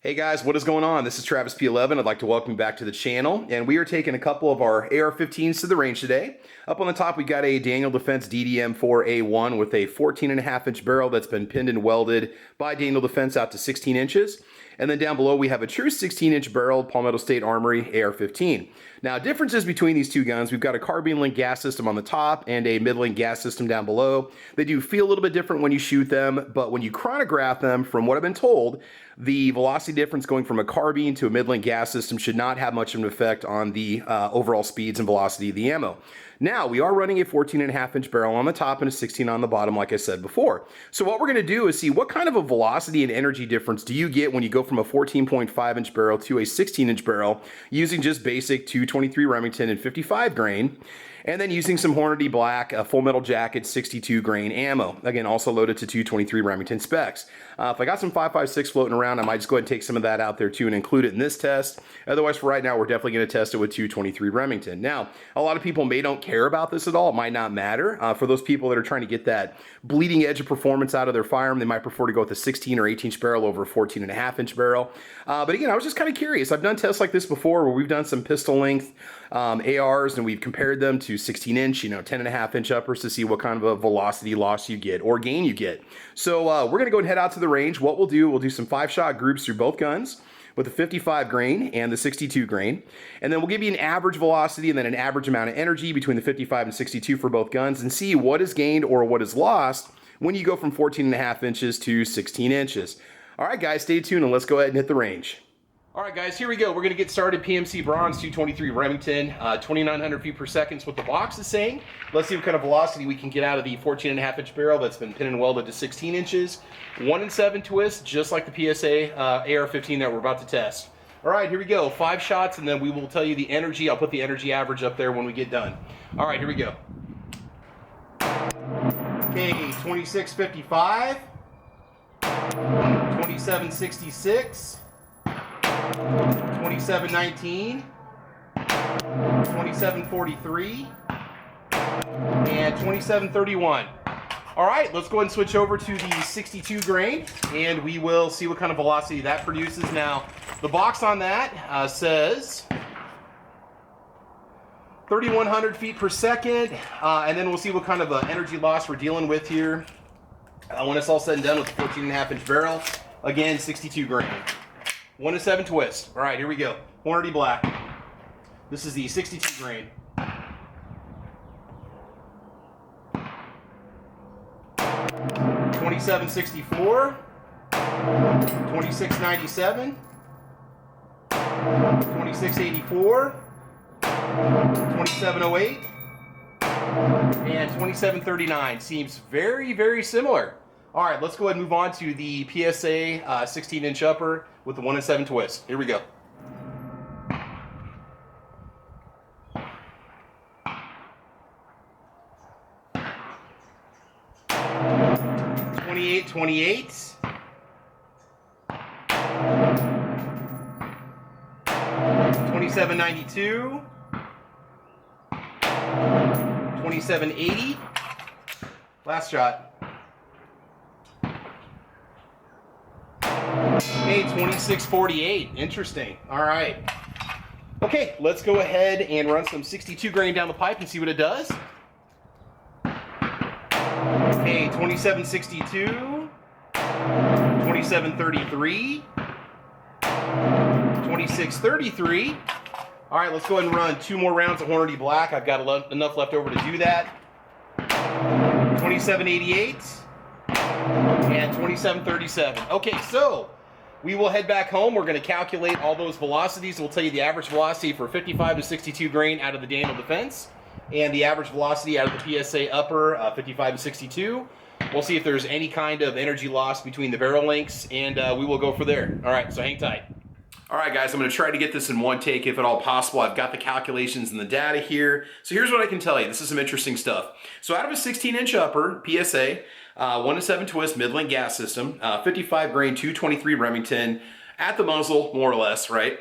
Hey guys, what is going on? This is Travis P11. I'd like to welcome you back to the channel, and we are taking a couple of our AR-15s to the range today. Up on the top, we got a Daniel Defense DDM4A1 with a 14.5-inch barrel that's been pinned and welded by Daniel Defense out to 16 inches. And then down below, we have a true 16-inch barrel Palmetto State Armory AR-15. Now, differences between these two guns, we've got a carbine link gas system on the top and a mid-link gas system down below. They do feel a little bit different when you shoot them, but when you chronograph them, from what I've been told, the velocity difference going from a carbine to a mid-link gas system should not have much of an effect on the overall speeds and velocity of the ammo. Now, we are running a 14.5-inch barrel on the top and a 16 on the bottom, like I said before. So what we're going to do is see what kind of a velocity and energy difference do you get when you go from a 14.5-inch barrel to a 16-inch barrel using just basic 223 Remington and 55 grain, and then using some Hornady Black Full Metal Jacket 62 grain ammo. Again, also loaded to 223 Remington specs. If I got some 5.56 floating around, I might just go ahead and take some of that out there too and include it in this test. Otherwise, for right now, we're definitely going to test it with 223 Remington. Now, a lot of people don't care about this at all. It might not matter. For those people that are trying to get that bleeding edge of performance out of their firearm, they might prefer to go with a 16 or 18-inch barrel over a 14.5-inch barrel. But again, I was just kind of curious. I've done tests like this before where we've done some pistol length ARs and we've compared them to 16-inch, 10.5-inch uppers to see what kind of a velocity loss you get or gain you get. So we're going to go and head out to the range. What we'll do some 5-shot groups through both guns with the 55 grain and the 62 grain. And then we'll give you an average velocity and then an average amount of energy between the 55 and 62 for both guns and see what is gained or what is lost when you go from 14.5 inches to 16 inches. All right, guys, stay tuned and let's go ahead and hit the range. All right, guys, here we go. We're going to get started. PMC Bronze 223 Remington, 2,900 feet per second is what the box is saying. Let's see what kind of velocity we can get out of the 14.5-inch barrel that's been pinned and welded to 16 inches. 1 in 7 twist, just like the PSA AR-15 that we're about to test. All right, here we go. 5 shots, and then we will tell you the energy. I'll put the energy average up there when we get done. All right, here we go. Okay, 26.55, 27.66. 27.19, 27.43, and 27.31. All right, let's go ahead and switch over to the 62 grain, and we will see what kind of velocity that produces. Now, the box on that says 3,100 feet per second, and then we'll see what kind of energy loss we're dealing with here when it's all said and done with the 14.5-inch barrel. Again, 62 grain. 1 in 7 twist. All right, here we go. Hornady Black. This is the 62 grain. $27.64, $26.97, $26.84, $27.08, and $27.39. Seems very, very similar. All right, let's go ahead and move on to the PSA 16-inch upper with the 1 in 7 twist. Here we go. $28.28, $27.92, $27.80. Last shot. Okay, 26.48. Interesting. All right. Okay, let's go ahead and run some 62 grain down the pipe and see what it does. Okay, 27.62, 27.33, 26.33. All right, let's go ahead and run 2 more rounds of Hornady Black. I've got enough left over to do that. 27.88 and 27.37. Okay, so we will head back home. We're going to calculate all those velocities. We'll tell you the average velocity for 55 to 62 grain out of the Daniel Defense and the average velocity out of the PSA upper 55 and 62. We'll see if there's any kind of energy loss between the barrel lengths, and we will go for there. All right, so hang tight. All right, guys, I'm going to try to get this in one take if at all possible. I've got the calculations and the data here. So here's what I can tell you. This is some interesting stuff. So out of a 16-inch upper PSA, 1 in 7 twist mid-link gas system, 55 grain 223 Remington, at the muzzle, more or less, right,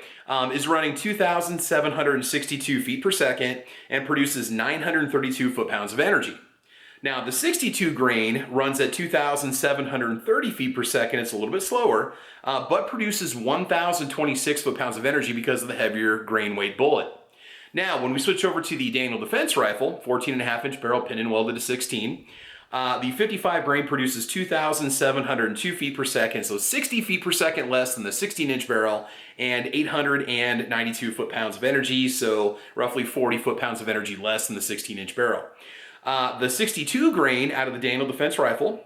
is running 2,762 feet per second and produces 932 foot-pounds of energy. Now, the 62 grain runs at 2,730 feet per second. It's a little bit slower, but produces 1,026 foot-pounds of energy because of the heavier grain weight bullet. Now, when we switch over to the Daniel Defense Rifle, 14.5-inch barrel, pin and welded to 16, the 55 grain produces 2,702 feet per second, so 60 feet per second less than the 16-inch barrel, and 892 foot-pounds of energy, so roughly 40 foot-pounds of energy less than the 16-inch barrel. The 62 grain out of the Daniel Defense Rifle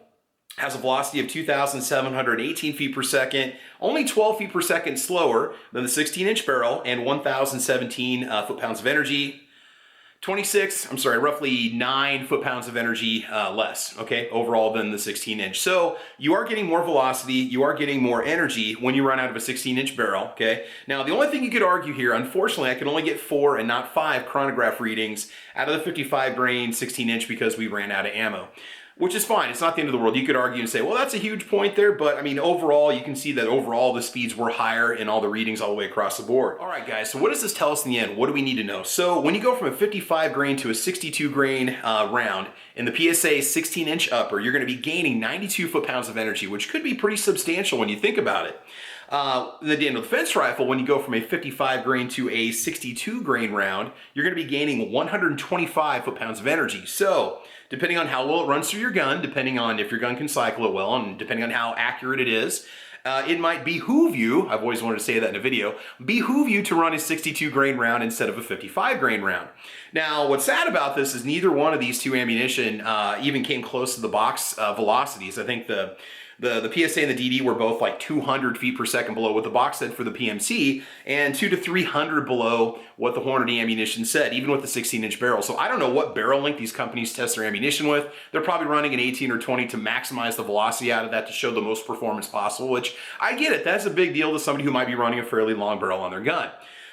has a velocity of 2,718 feet per second, only 12 feet per second slower than the 16-inch barrel, and 1,017 foot-pounds of energy. Roughly 9 foot-pounds of energy less, okay, overall than the 16-inch. So you are getting more velocity, you are getting more energy when you run out of a 16-inch barrel, okay? Now, the only thing you could argue here, unfortunately, I can only get 4 and not 5 chronograph readings out of the 55 grain 16-inch because we ran out of ammo. Which is fine, it's not the end of the world. You could argue and say, well, that's a huge point there, but I mean, overall, you can see that overall the speeds were higher in all the readings all the way across the board. All right, guys, so what does this tell us in the end? What do we need to know? So when you go from a 55 grain to a 62 grain round in the PSA 16-inch upper, you're gonna be gaining 92 foot-pounds of energy, which could be pretty substantial when you think about it. The Daniel Defense Rifle, when you go from a 55 grain to a 62 grain round, you're gonna be gaining 125 foot-pounds of energy. So, depending on how well it runs through your gun, depending on if your gun can cycle it well, and depending on how accurate it is, it might behoove you, I've always wanted to say that in a video, behoove you to run a 62 grain round instead of a 55 grain round. Now, what's sad about this is neither one of these two ammunition even came close to the box velocities. I think the PSA and the DD were both like 200 feet per second below what the box said for the PMC, and 200 to 300 below what the Hornady ammunition said, even with the 16-inch barrel. So I don't know what barrel length these companies test their ammunition with. They're probably running an 18 or 20 to maximize the velocity out of that to show the most performance possible, which I get it. That's a big deal to somebody who might be running a fairly long barrel on their gun.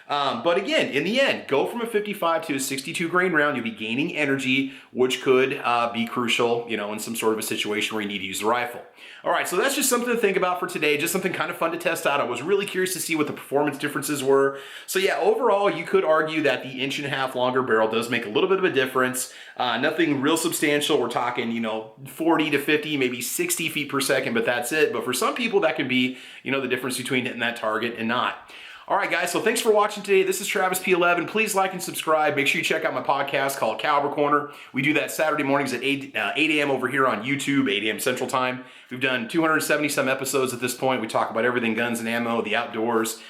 But again, in the end, go from a 55 to a 62 grain round, you'll be gaining energy, which could be crucial, you know, in some sort of a situation where you need to use the rifle. All right, so that's just something to think about for today, just something kind of fun to test out. I was really curious to see what the performance differences were. So yeah, overall, you could argue that the 1.5-inch longer barrel does make a little bit of a difference. Nothing real substantial. We're talking, you know, 40 to 50, maybe 60 feet per second, but that's it. But for some people, that can be, you know, the difference between hitting that target and not. All right, guys, so thanks for watching today. This is Travis P11. Please like and subscribe. Make sure you check out my podcast called Caliber Corner. We do that Saturday mornings at 8 a.m. over here on YouTube, 8 a.m. Central Time. We've done 270 some episodes at this point. We talk about everything, guns and ammo, the outdoors,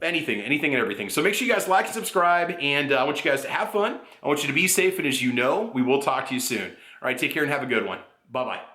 anything and everything. So make sure you guys like and subscribe, and I want you guys to have fun. I want you to be safe, and as you know, we will talk to you soon. All right, take care and have a good one. Bye-bye.